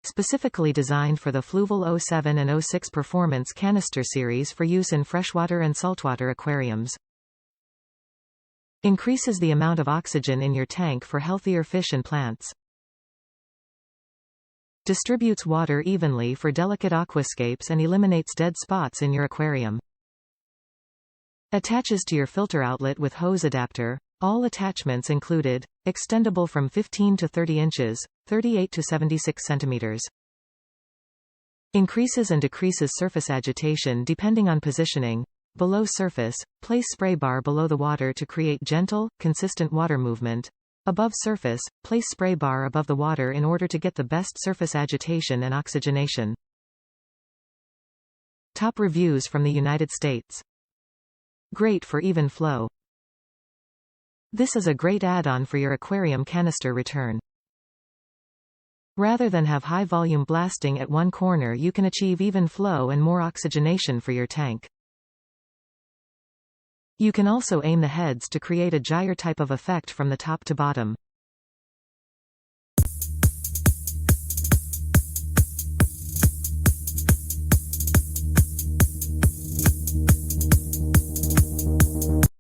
specifically designed for the Fluval 07 and 06 Performance Canister series for use in freshwater and saltwater aquariums. Increases the amount of oxygen in your tank for healthier fish and plants. Distributes water evenly for delicate aquascapes and eliminates dead spots in your aquarium. Attaches to your filter outlet with hose adapter. All attachments included. Extendable from 15 to 30 inches, 38 to 76 centimeters. Increases and decreases surface agitation depending on positioning. Below surface, place spray bar below the water to create gentle, consistent water movement. Above surface, place spray bar above the water in order to get the best surface agitation and oxygenation. Top reviews from the United States. Great for even flow. This is a great add-on for your aquarium canister return. Rather than have high volume blasting at one corner, you can achieve even flow and more oxygenation for your tank. You can also aim the heads to create a gyre type of effect from the top to bottom.